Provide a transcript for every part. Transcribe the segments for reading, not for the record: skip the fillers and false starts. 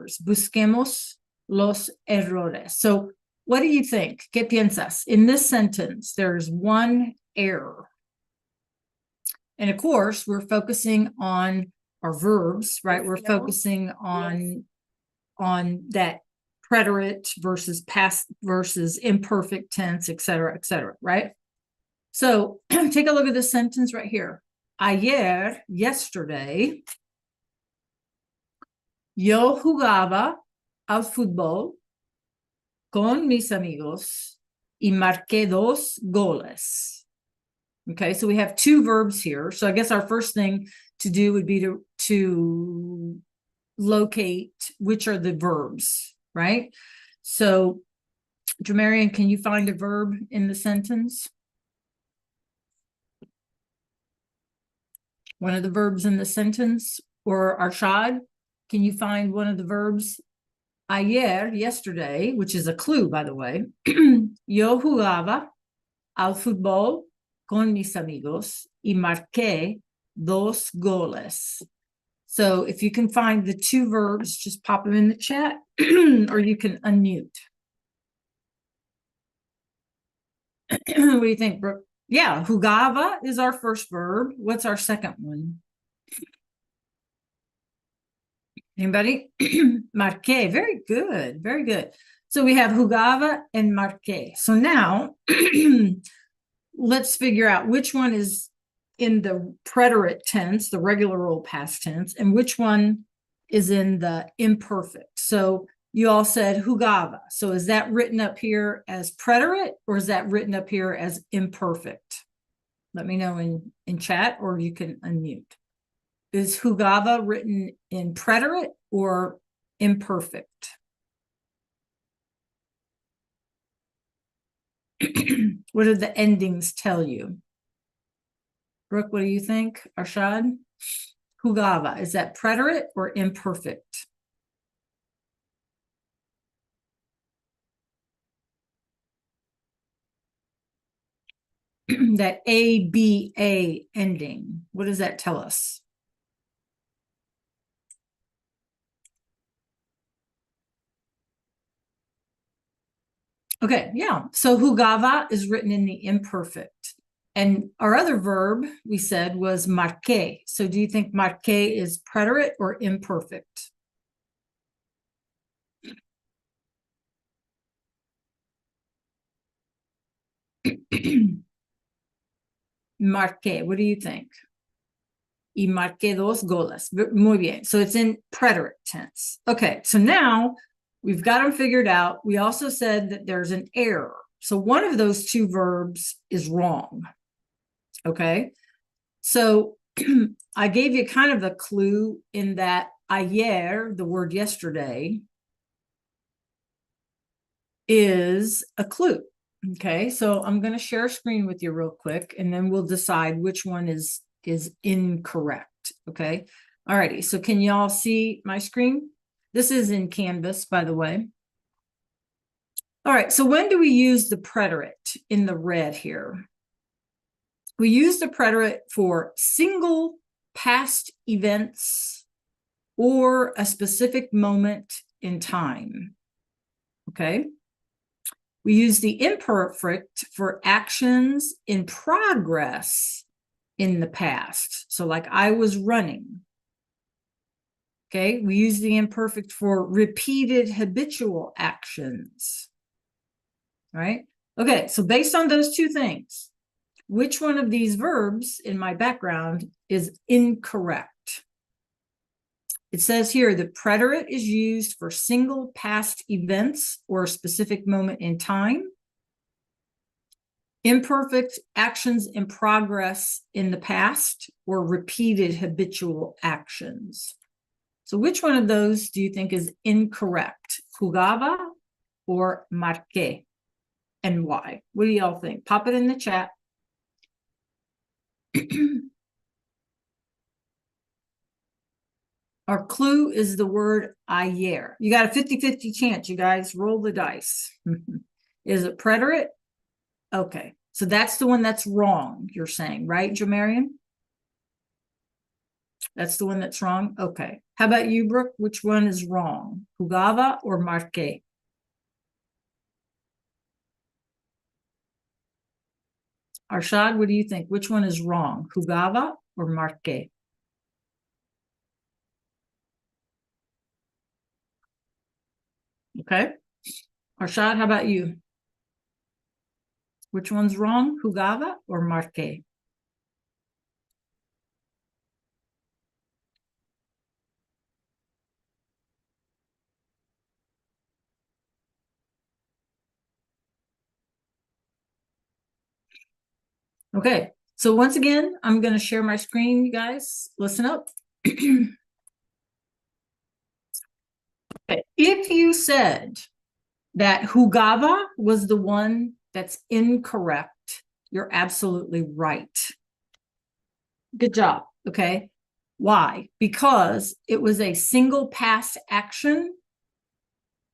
errors. Busquemos los errores. So what do you think? ¿Qué piensas? In this sentence, there's one error. And of course, we're focusing on our verbs, right? We're focusing on that preterite versus past versus imperfect tense, et cetera, right? So take a look at this sentence right here. Ayer, yesterday, yo jugaba al fútbol con mis amigos y marqué 2 goles. Okay, so we have 2 verbs here. So I guess our first thing to do would be to locate which are the verbs, right? So, Jamarian, can you find a verb in the sentence? One of the verbs in the sentence, or Arshad, can you find one of the verbs? Ayer, yesterday, which is a clue, by the way. Yo jugaba al fútbol con mis amigos y marqué 2 goles. So if you can find the 2 verbs, just pop them in the chat, or you can unmute. What do you think, Brooke? Yeah, jugaba is our first verb. What's our second one? Anybody? Marqué. Very good. Very good. So we have jugaba and marqué. So now let's figure out which one is in the preterite tense, the regular old past tense, and which one is in the imperfect. So you all said jugaba. So is that written up here as preterite, or is that written up here as imperfect? Let me know in chat, or you can unmute. Is jugaba written in preterite or imperfect? What do the endings tell you? Brooke, what do you think? Arshad? Jugaba, is that preterite or imperfect? That ABA ending, what does that tell us? Okay, yeah. So jugaba is written in the imperfect. And our other verb we said was marqué. So do you think marqué is preterite or imperfect? Marqué, what do you think? Y marqué 2 goles. Muy bien. So it's in preterite tense. Okay, so now we've got them figured out. We also said that there's an error. So one of those 2 verbs is wrong. Okay, so I gave you kind of a clue in that ayer, the word yesterday, is a clue. Okay, so I'm going to share a screen with you real quick, and then we'll decide which one is incorrect. Okay, all righty. So can y'all see my screen? This is in Canvas, by the way. All right, so when do we use the preterite in the red here? We use the preterite for single past events or a specific moment in time. Okay. We use the imperfect for actions in progress in the past. So like I was running. Okay. We use the imperfect for repeated habitual actions. Right. Okay. So based on those 2 things, which one of these verbs in my background is incorrect? It says here the preterite is used for single past events or a specific moment in time. Imperfect, actions in progress in the past or repeated habitual actions. So which one of those do you think is incorrect? Jugaba or marqué? And why? What do y'all think? Pop it in the chat. Our clue is the word ayer. You got a 50-50 chance, you guys. Roll the dice. Is it preterite? Okay, so that's the one that's wrong, you're saying, right, Jamarian? That's the one that's wrong? Okay. How about you, Brooke? Which one is wrong? Jugaba or marqué? Arshad, what do you think? Which one is wrong? Jugaba or marqué? Okay. Arshad, how about you? Which one's wrong? Jugaba or marqué? Okay. So once again, I'm going to share my screen, you guys. Listen up. Okay. If you said that Jugaba was the one that's incorrect, you're absolutely right. Good job. Okay. Why? Because it was a single pass action,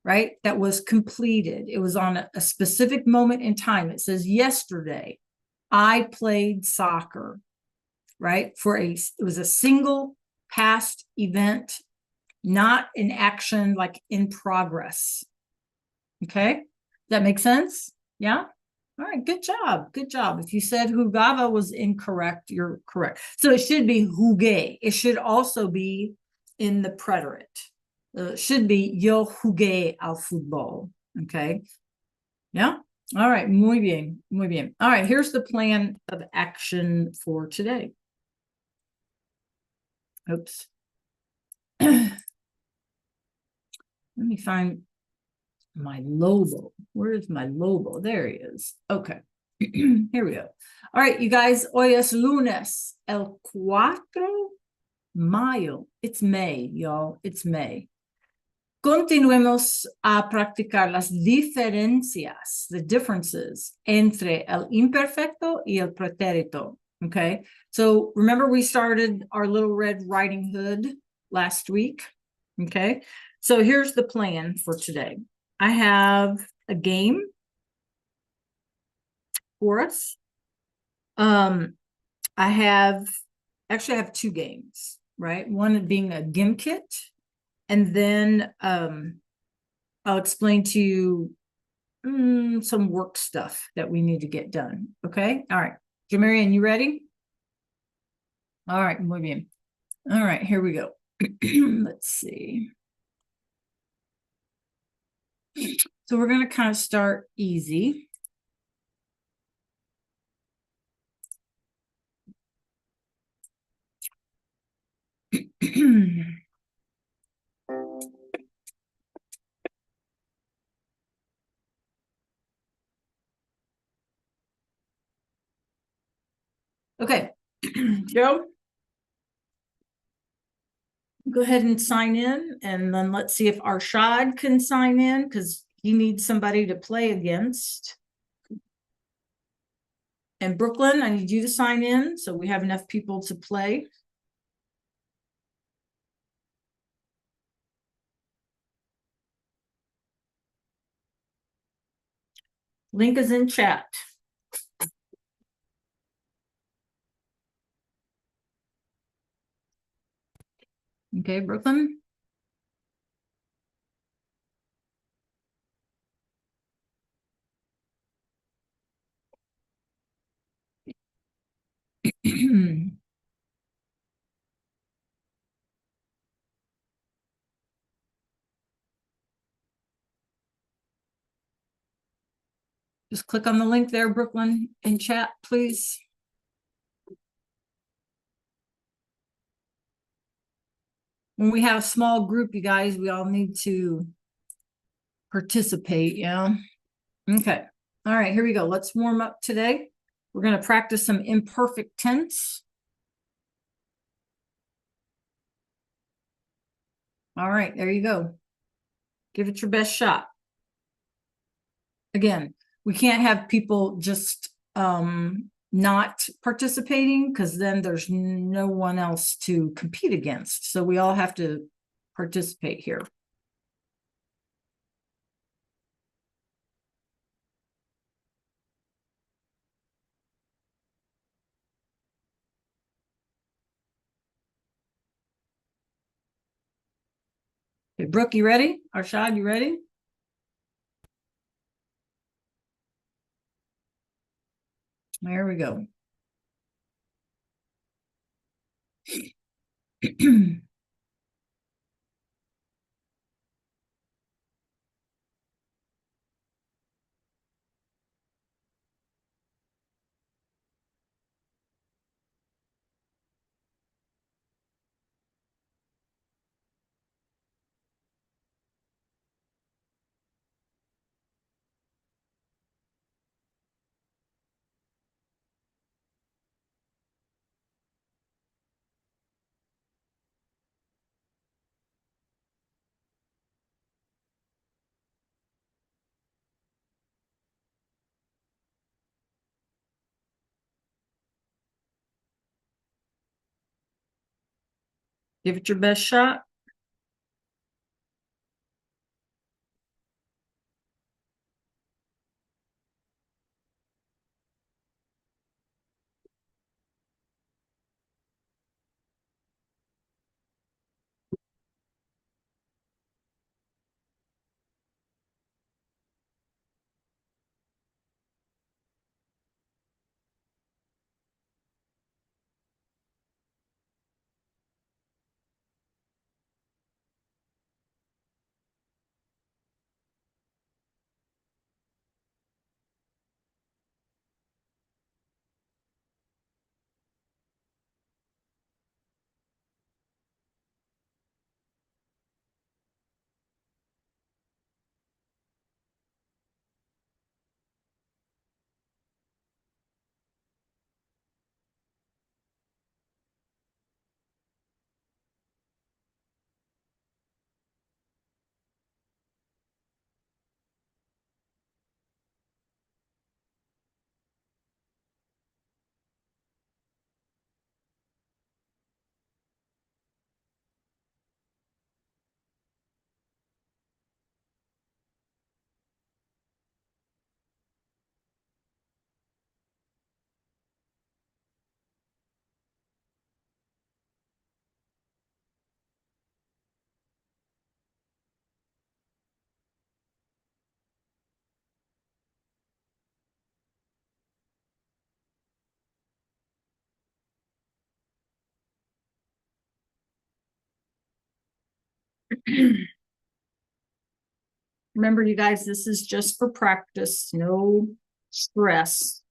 right? That was completed. It was on a specific moment in time. It says, yesterday, I played soccer, right? It was a single past event, not an action like in progress. Okay. That makes sense? Yeah. All right, good job. Good job. If you said jugaba was incorrect, you're correct. So it should be jugué. It should also be in the preterite. It should be yo jugué al fútbol. Okay. Yeah. All right. Muy bien. Muy bien. All right. Here's the plan of action for today. Oops. Let me find my logo. Where is my logo? There he is. Okay. Here we go. All right, you guys. Hoy es lunes, el 4 mayo. It's May, y'all. It's May. Continuemos a practicar las diferencias, the differences entre el imperfecto y el pretérito. Okay. So remember we started our Little Red Riding Hood last week. Okay. So here's the plan for today. I have a game for us. I have two games, right? One being a gimkit, and then I'll explain to you some work stuff that we need to get done. Okay. All right. Jamarian, you ready? All right. Muy bien. All right. Here we go. Let's see. So we're going to kind of start easy. Okay. Joe, go ahead and sign in, and then let's see if Arshad can sign in because he needs somebody to play against. And Brooklyn, I need you to sign in so we have enough people to play. Link is in chat. Okay, Brooklyn. Just click on the link there, Brooklyn, in chat, please. When we have a small group, you guys, we all need to participate, yeah? Okay. All right, here we go. Let's warm up today. We're going to practice some imperfect tense. All right, there you go. Give it your best shot. Again, we can't have people just not participating because then there's no one else to compete against. So we all have to participate here. Brooke, you ready? Arshad, you ready? There we go. Give it your best shot. Remember, you guys, this is just for practice, no stress.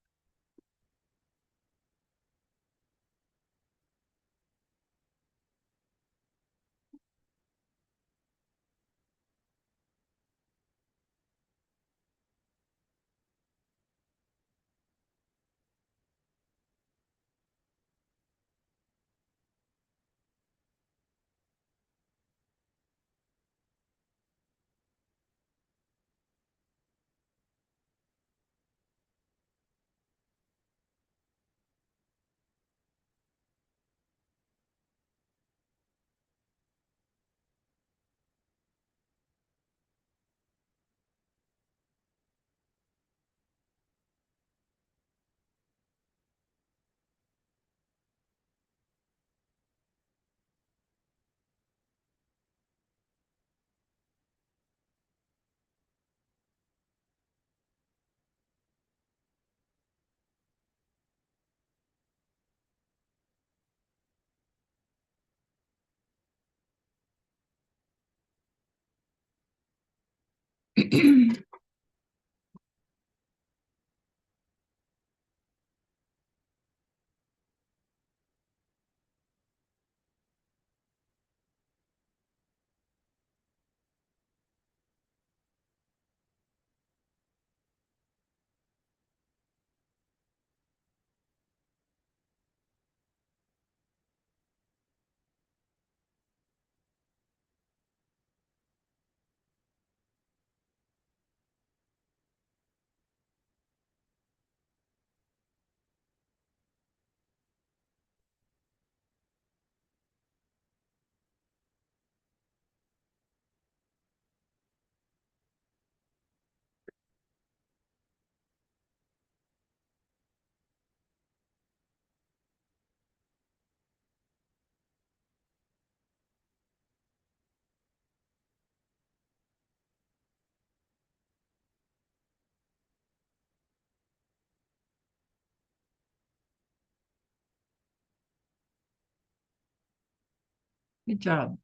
Good job.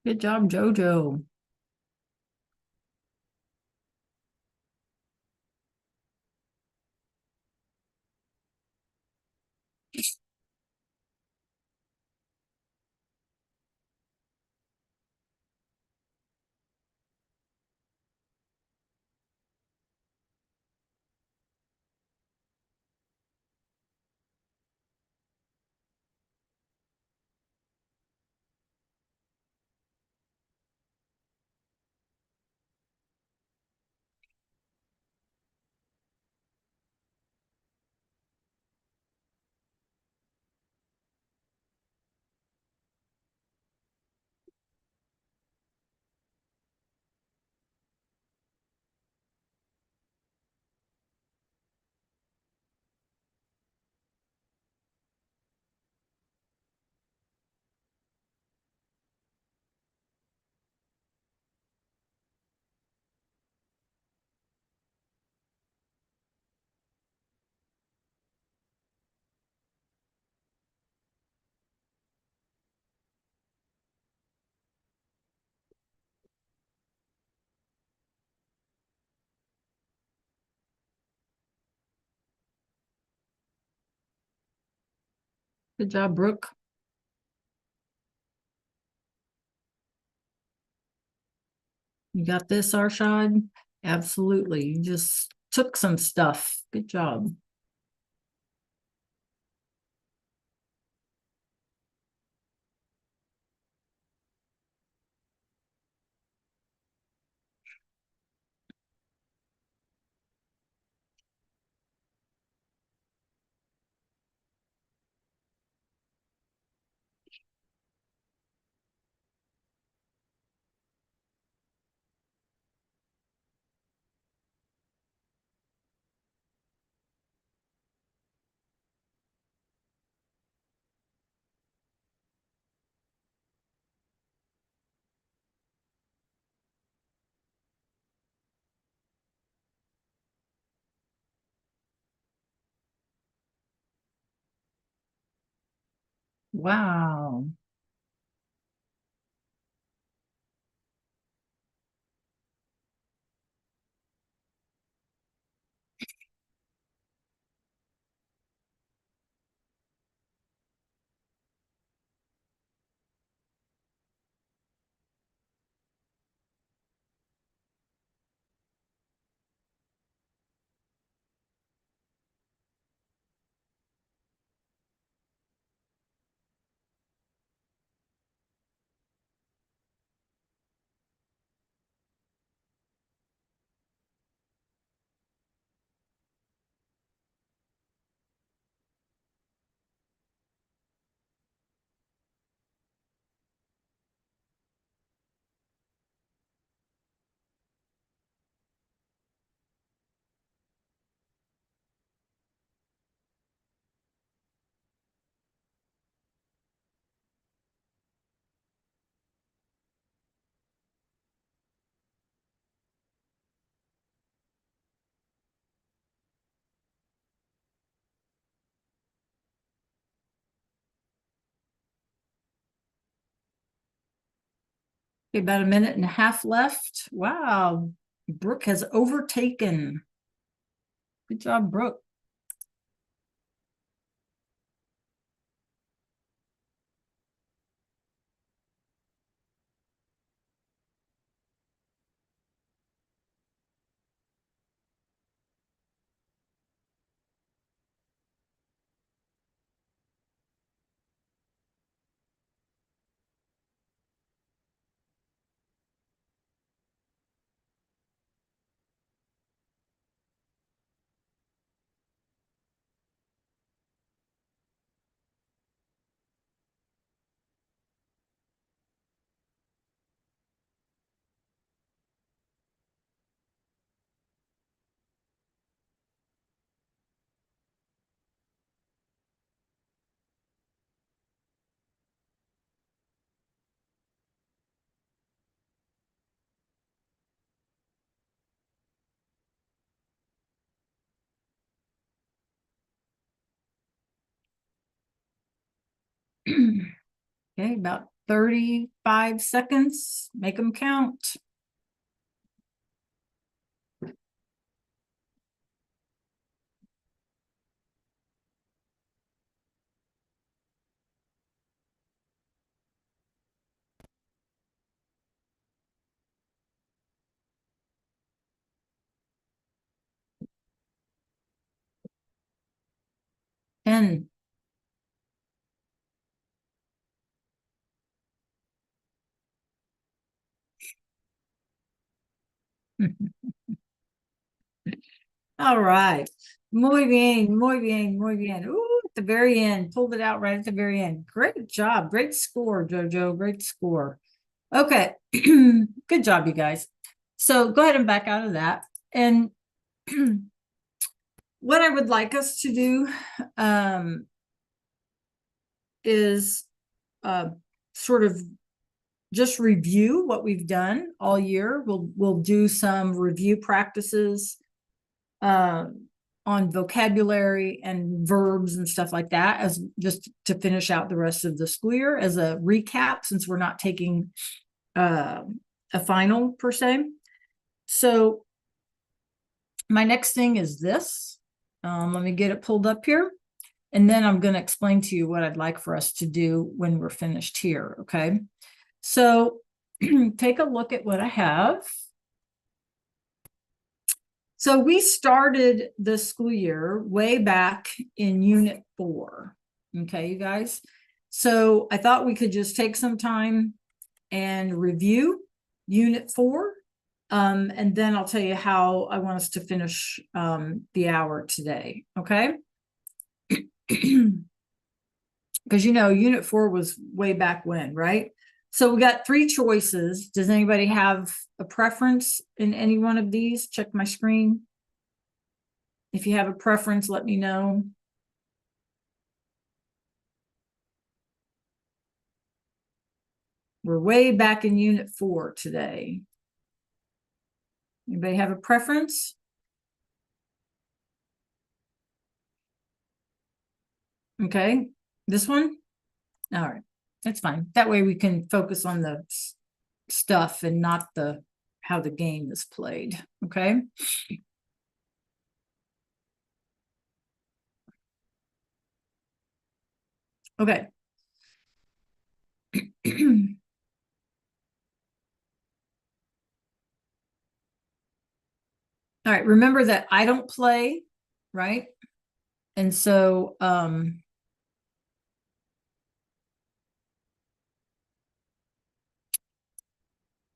Good job, Jojo. Good job, Brooke. You got this, Arshad? Absolutely. You just took some stuff. Good job. Wow. Okay, about a minute and a half left. Wow. Brooke has overtaken. Good job, Brooke. Okay, about 35 seconds. Make them count. And all right. Muy bien, muy bien, muy bien. Ooh, at the very end, pulled it out right at the very end. Great job. Great score, Jojo. Great score. Okay. Good job, you guys. So go ahead and back out of that. And what I would like us to do is sort of just review what we've done all year. We'll do some review practices on vocabulary and verbs and stuff like that, as just to finish out the rest of the school year as a recap, since we're not taking a final per se. So my next thing is this. Let me get it pulled up here. And then I'm going to explain to you what I'd like for us to do when we're finished here. Okay. So take a look at what I have. So we started the school year way back in Unit 4. Okay, you guys. So I thought we could just take some time and review Unit 4. And then I'll tell you how I want us to finish the hour today. Okay. Because Unit 4 was way back when, right? So we got 3 choices. Does anybody have a preference in any one of these? Check my screen. If you have a preference, let me know. We're way back in Unit 4 today. Anybody have a preference? Okay, this one? All right, that's fine. That way we can focus on the stuff and not how the game is played. Okay. Okay. All right, remember that I don't play, right? And so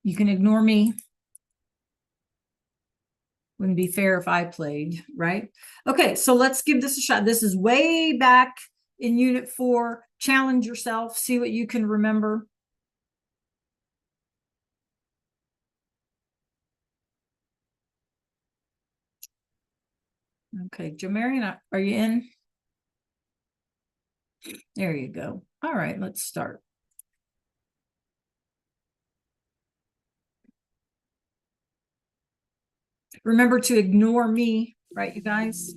you can ignore me. Wouldn't be fair if I played, right? Okay, so let's give this a shot. This is way back in Unit 4. Challenge yourself, see what you can remember. Okay, Jo Marion, are you in? There you go. All right, let's start. Remember to ignore me, right, you guys?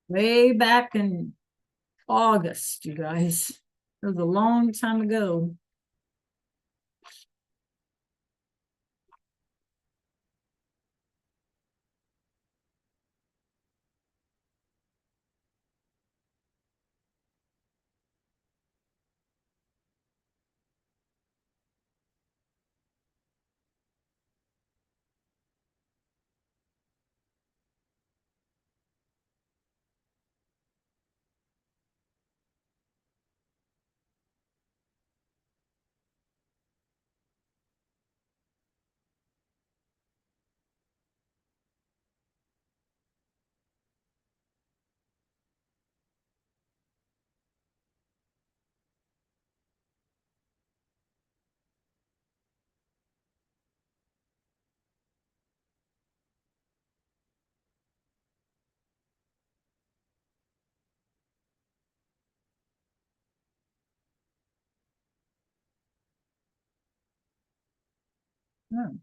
way back in August, you guys. It was a long time ago. Hmm.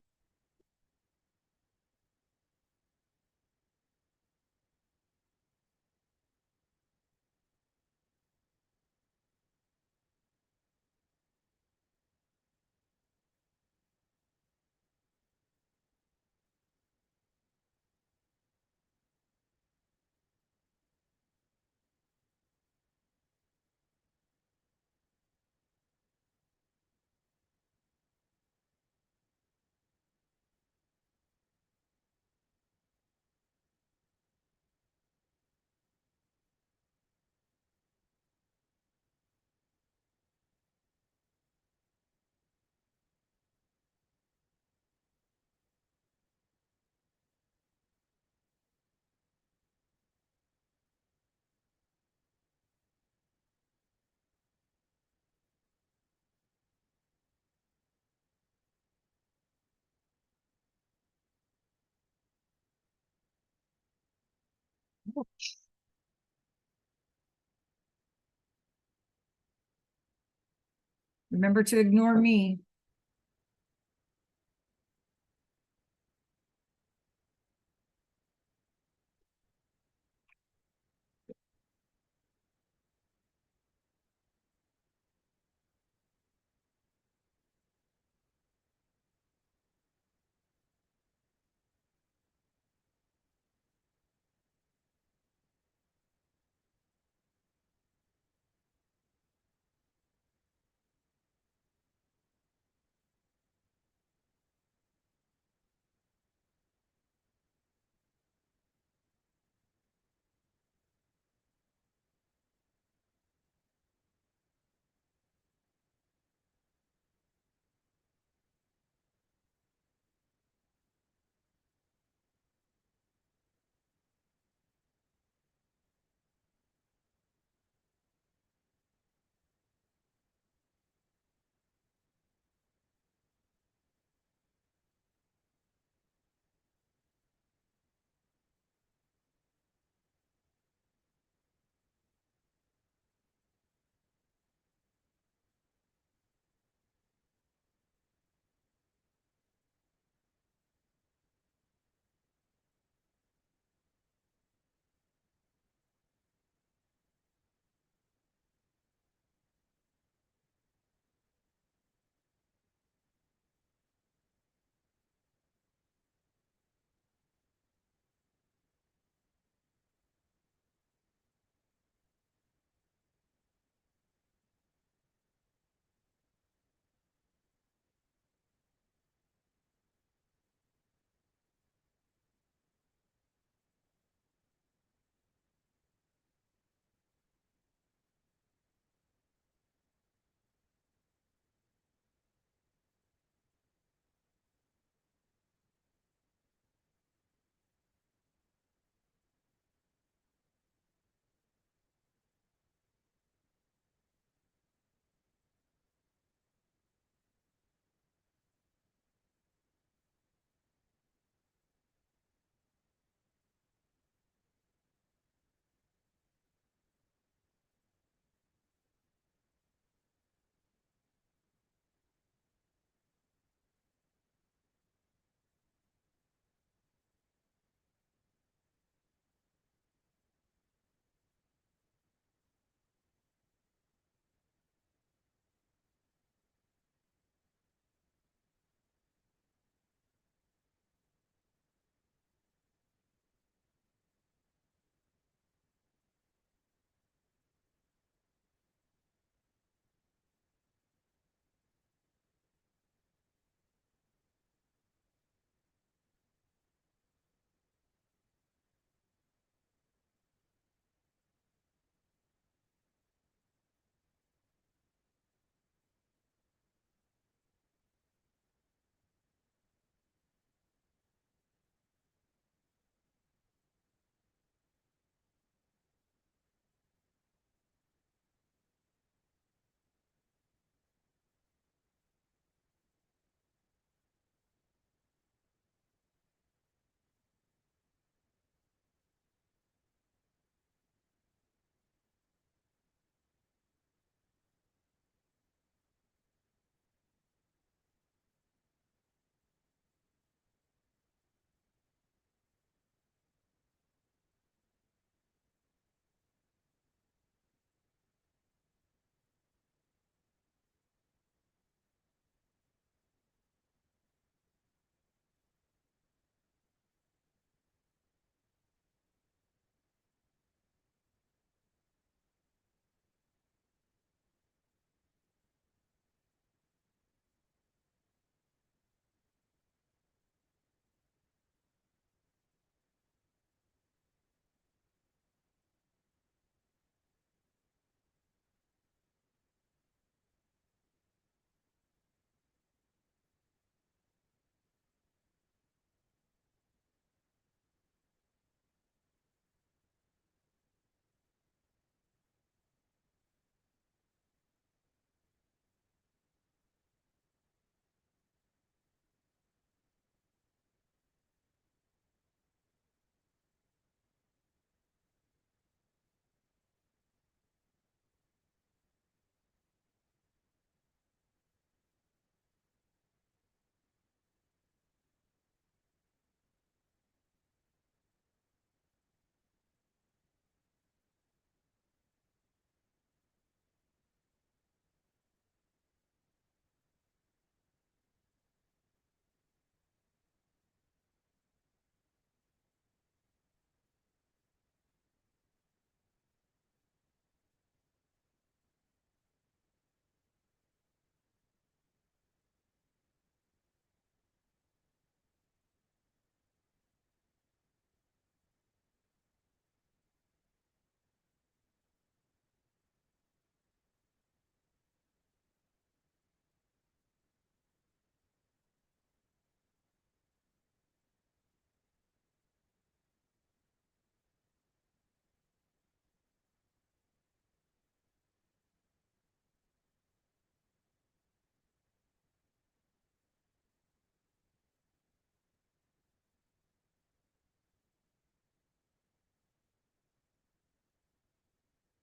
Remember to ignore me.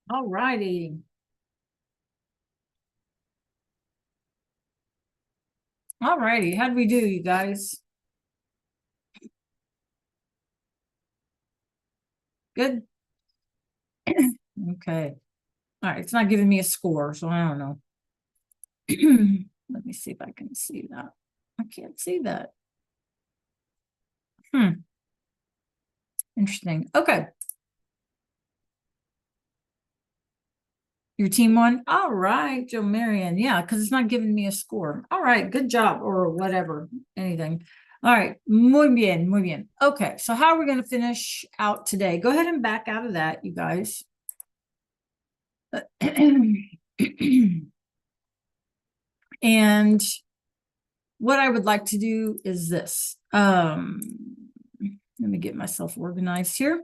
All righty. All righty. How'd we do, you guys? Good. Okay. All right. It's not giving me a score, so I don't know. Let me see if I can see that. I can't see that. Interesting. Okay. Your team won. All right, Joe Marion. Yeah, because it's not giving me a score. All right, good job, or whatever, anything. All right, muy bien, muy bien. Okay, so how are we going to finish out today? Go ahead and back out of that, you guys. And what I would like to do is this. Let me get myself organized here.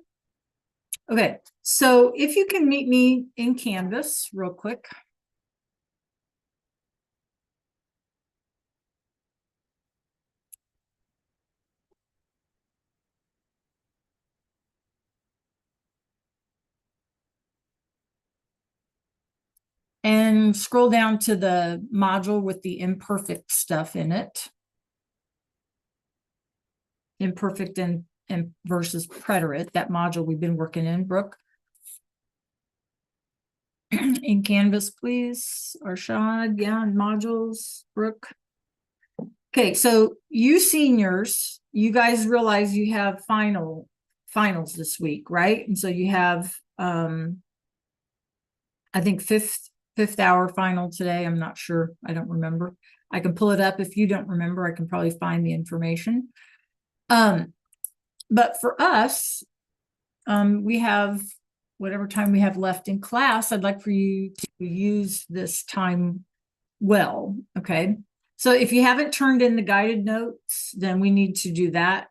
Okay, so if you can meet me in Canvas real quick. And scroll down to the module with the imperfect stuff in it. Imperfect and versus preterite, that module we've been working in, Brooke. In Canvas, please. Arshad, yeah, modules, Brooke. Okay, so you seniors, you guys realize you have finals this week, right? And so you have I think fifth hour final today. I'm not sure. I don't remember. I can pull it up. If you don't remember, I can probably find the information. But for us, we have whatever time we have left in class. I'd like for you to use this time well. Okay. So if you haven't turned in the guided notes, then we need to do that.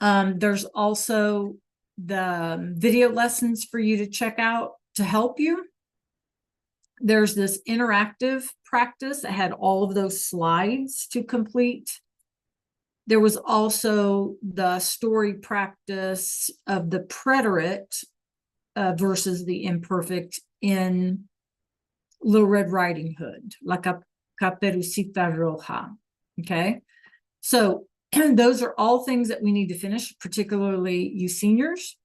There's also the video lessons for you to check out to help you. There's this interactive practice that had all of those slides to complete. There was also the story practice of the preterite versus the imperfect in Little Red Riding Hood, La Caperucita Roja. Okay, so those are all things that we need to finish, particularly you seniors,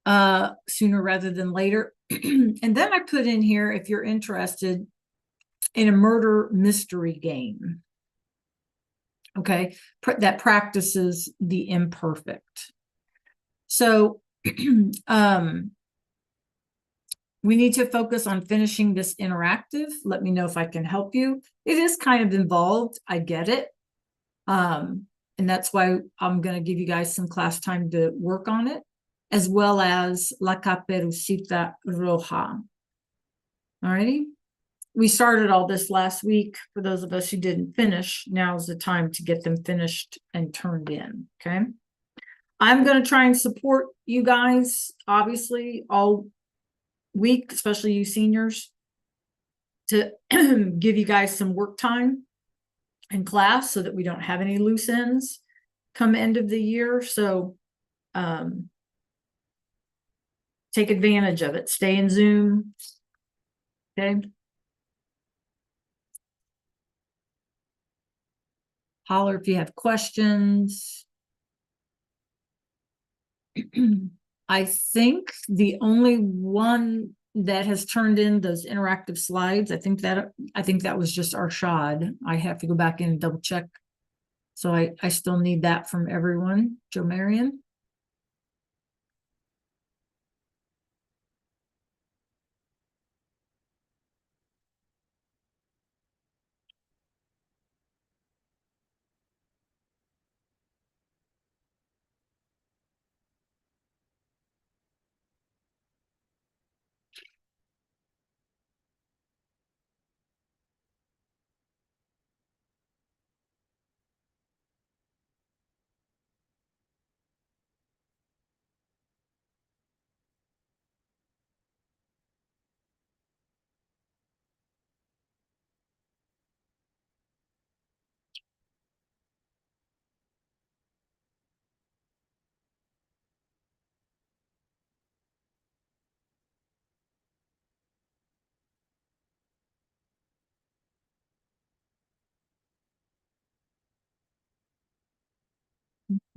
sooner rather than later. And then I put in here, if you're interested in a murder mystery game, okay, that practices the imperfect. So we need to focus on finishing this interactive. Let me know if I can help you. It is kind of involved. I get it. And that's why I'm going to give you guys some class time to work on it, as well as La Caperucita Roja. All righty. We started all this last week. For those of us who didn't finish, now's the time to get them finished and turned in. Okay. I'm going to try and support you guys, obviously, all week, especially you seniors, to give you guys some work time in class so that we don't have any loose ends come end of the year. So take advantage of it. Stay in Zoom. Okay. Holler if you have questions. I think the only one that has turned in those interactive slides, I think that was just Arshad. I have to go back in and double check. So I still need that from everyone. Joe Marion.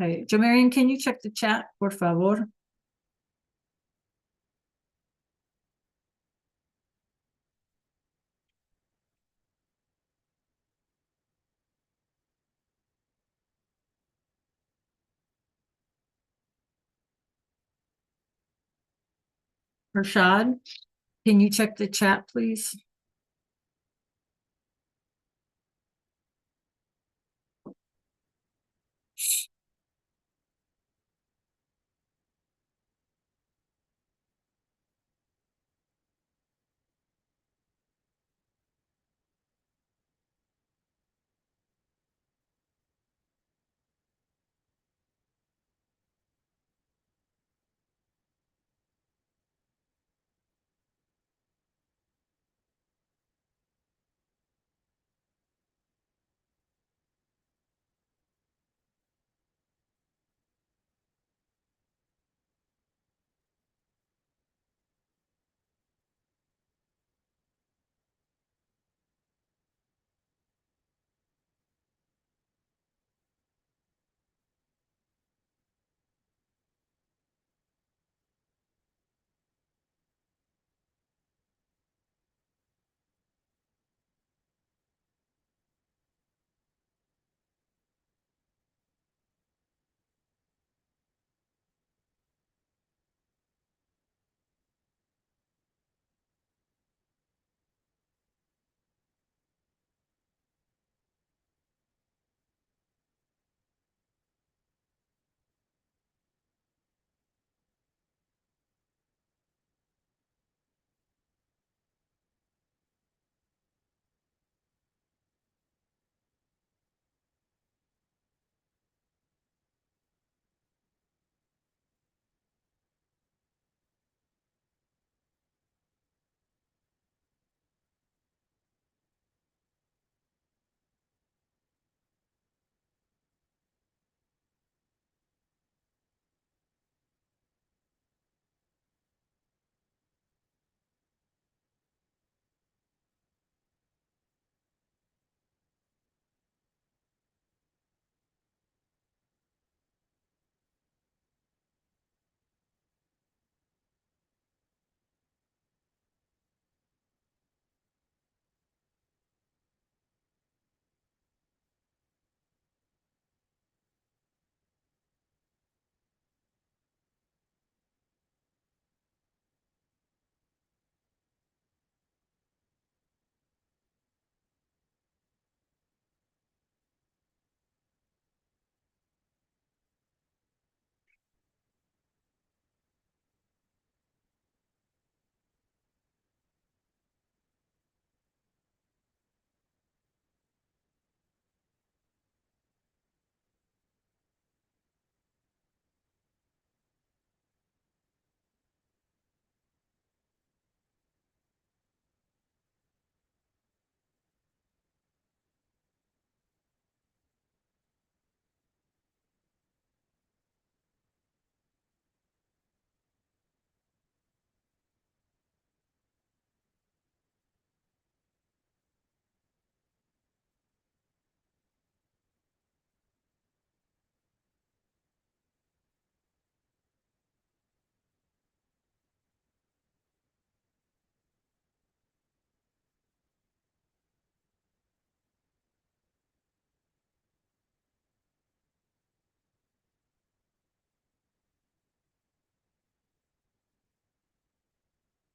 Okay, Jamarian, can you check the chat, por favor? Rashad, can you check the chat, please?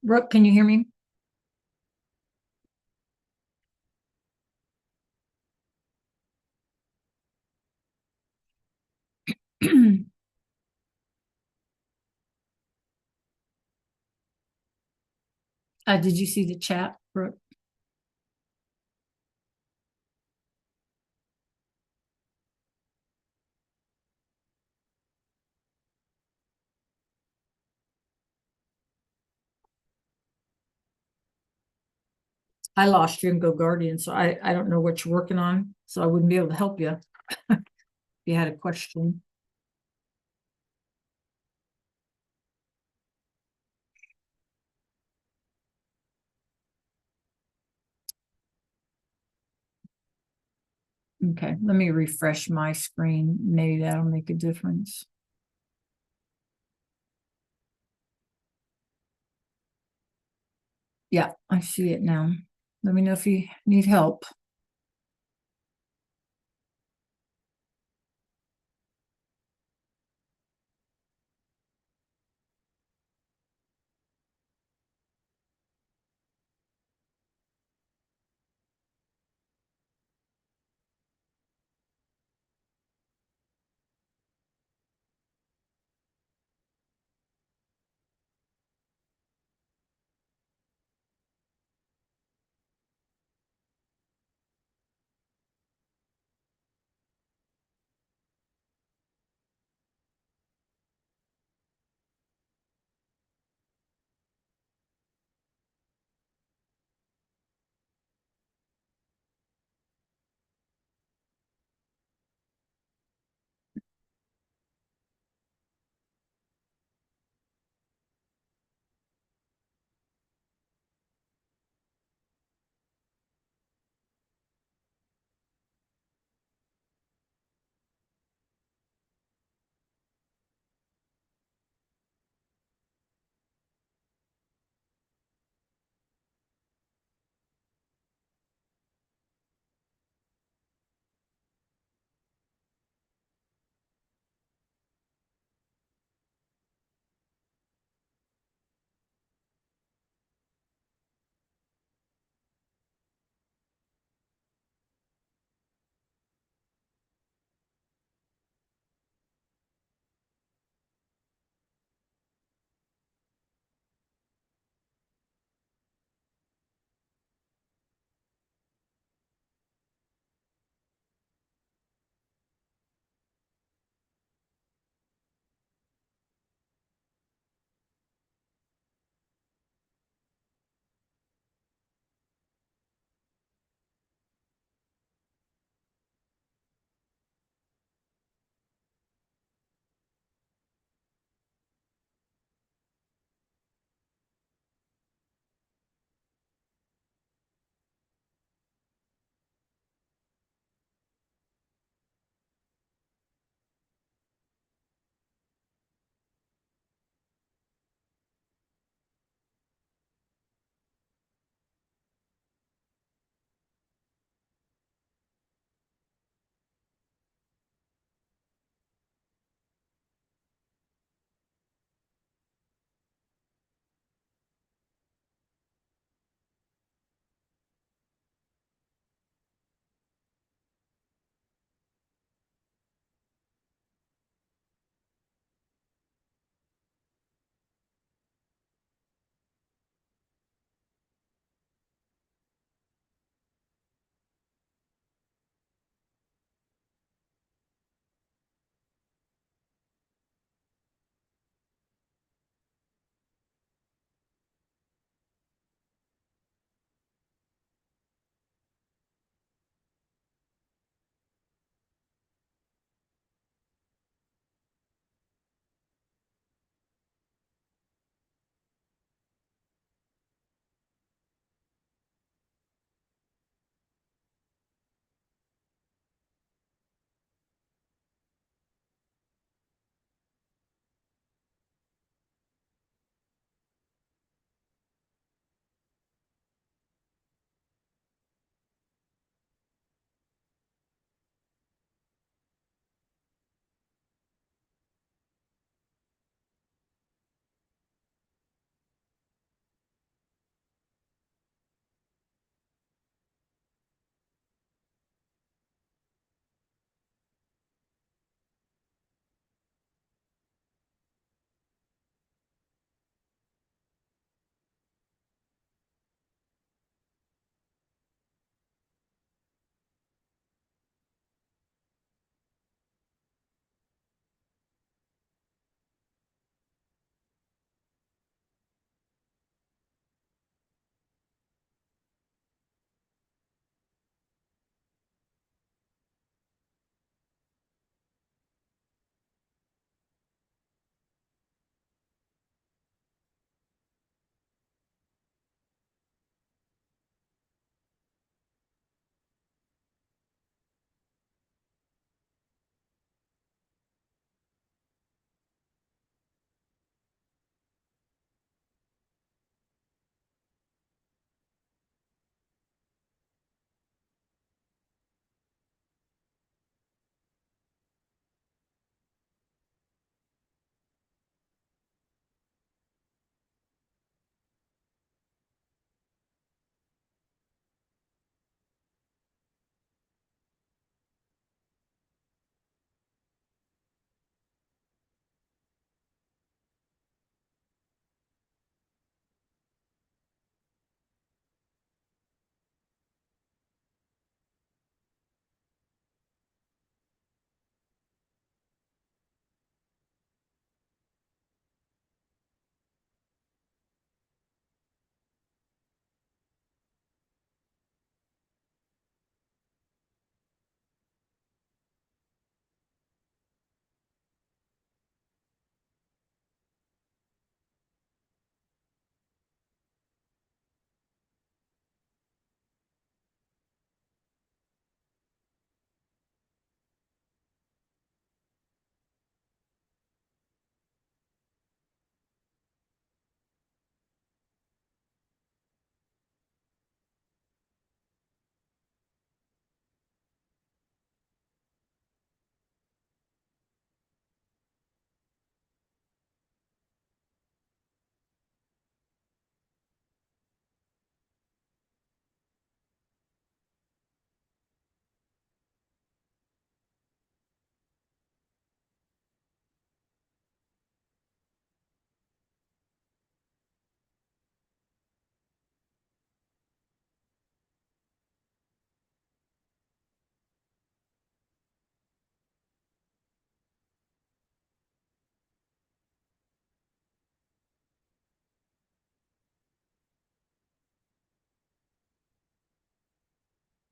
Brooke, can you hear me? Did you see the chat, Brooke? I lost you in Go Guardian, so I don't know what you're working on, so I wouldn't be able to help you if you had a question. Okay, let me refresh my screen. Maybe that'll make a difference. Yeah, I see it now. Let me know if you need help.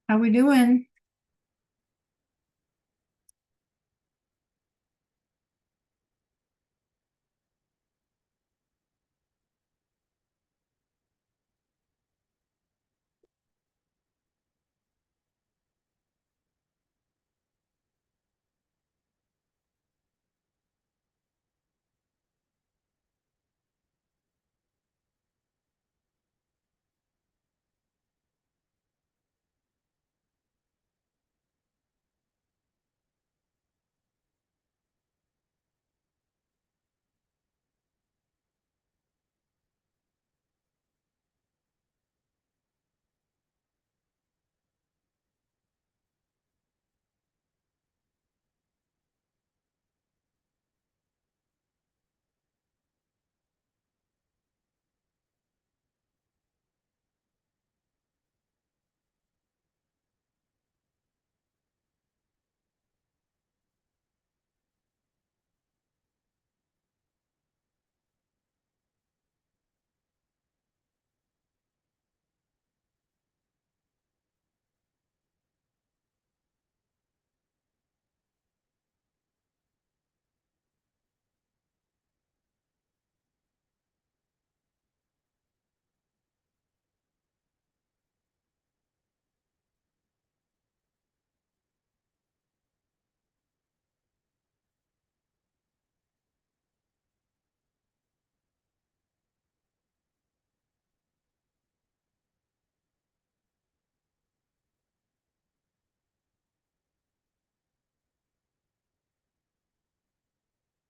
How we doing?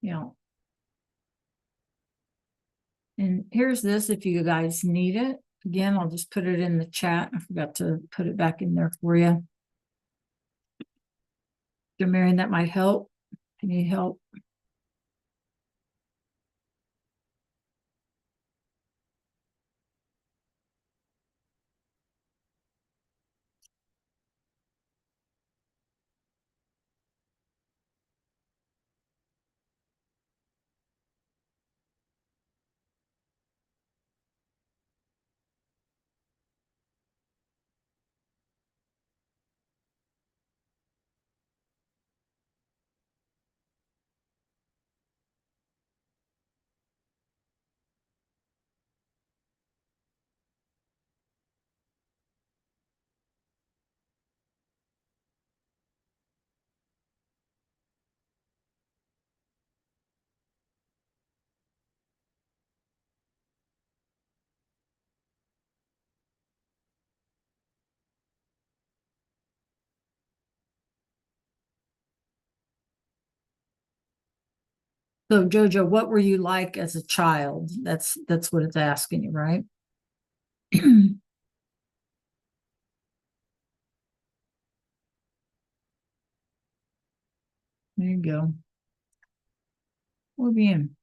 Yeah. And here's this if you guys need it. Again, I'll just put it in the chat. I forgot to put it back in there for you. So, Marion, that might help. I need help. So, Jojo, what were you like as a child? That's what it's asking you, right? There you go. Muy bien.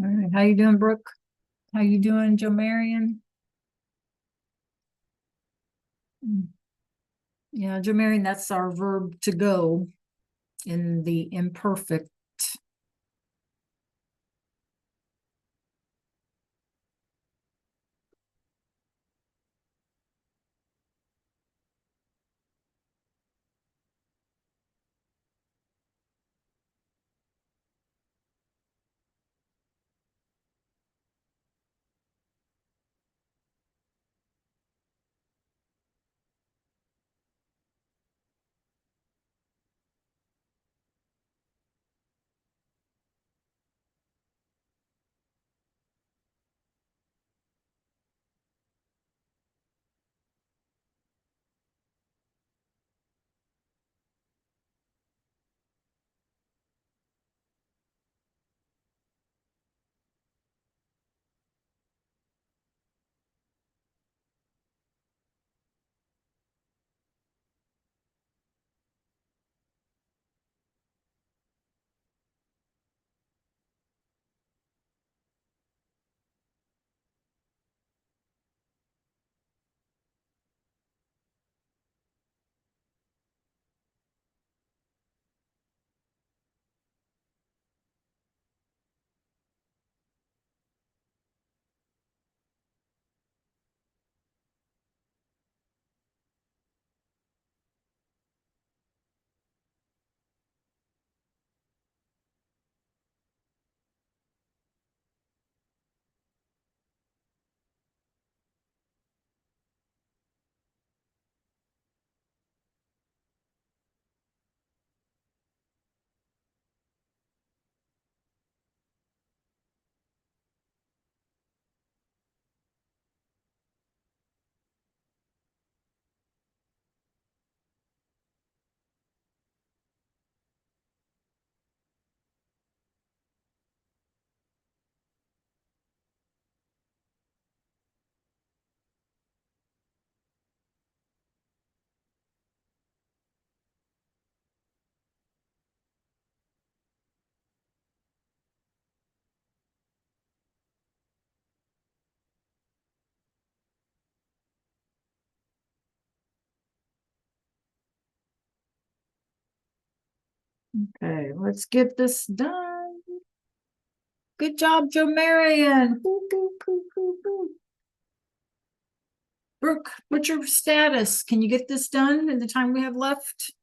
All right, how you doing, Brooke? How you doing, Joe Marion? Mm. Yeah, Joe Marion, that's our verb to go in the imperfect. Okay, let's get this done. Good job, Joe Marion. Woo, woo, woo, woo, woo. Brooke, what's your status? Can you get this done in the time we have left?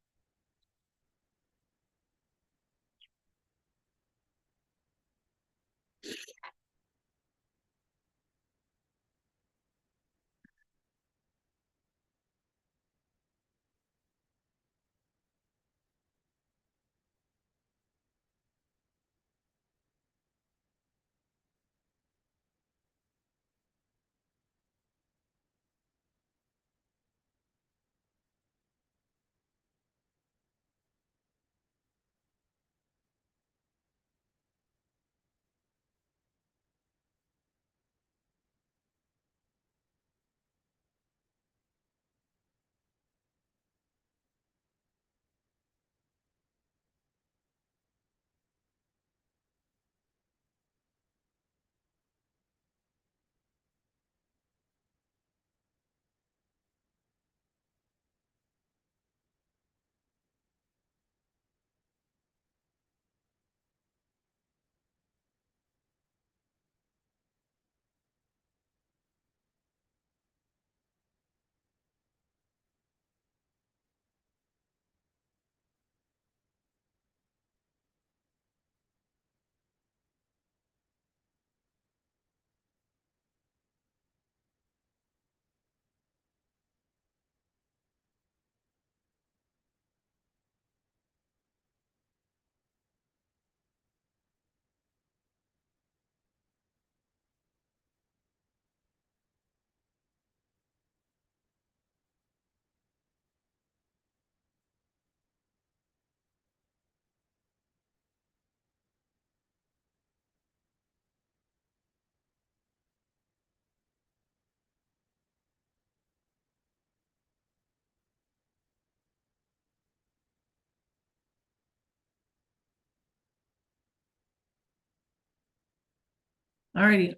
All righty.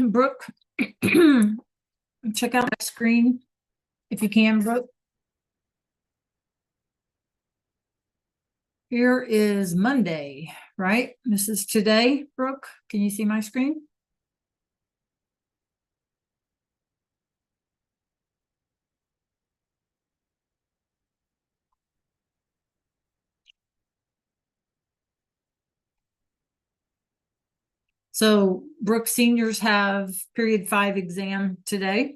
Brooke, check out my screen if you can, Brooke. Here is Monday, right? This is today, Brooke. Can you see my screen? So Brooke seniors have period 5 exam today.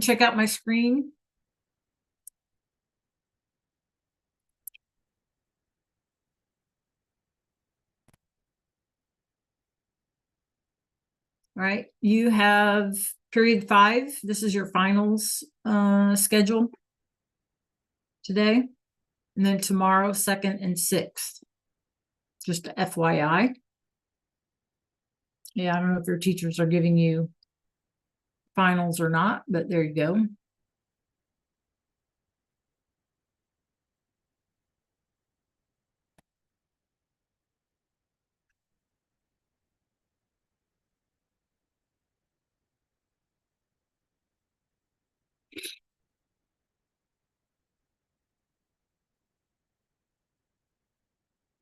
Check out my screen. All right, you have period 5. This is your finals schedule today. And then tomorrow, 2nd and 6th. Just FYI. Yeah, I don't know if your teachers are giving you finals or not, but there you go.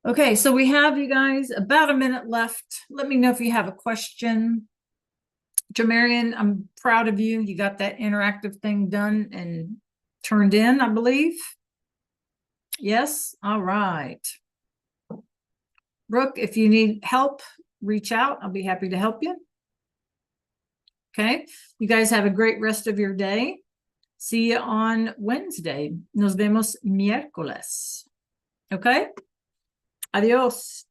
Okay, so we have, you guys, about a minute left. Let me know if you have a question. Jamarian, I'm proud of you. You got that interactive thing done and turned in, I believe. Yes, all right. Brooke, if you need help, reach out. I'll be happy to help you. Okay, you guys have a great rest of your day. See you on Wednesday. Nos vemos miércoles. Okay, adios.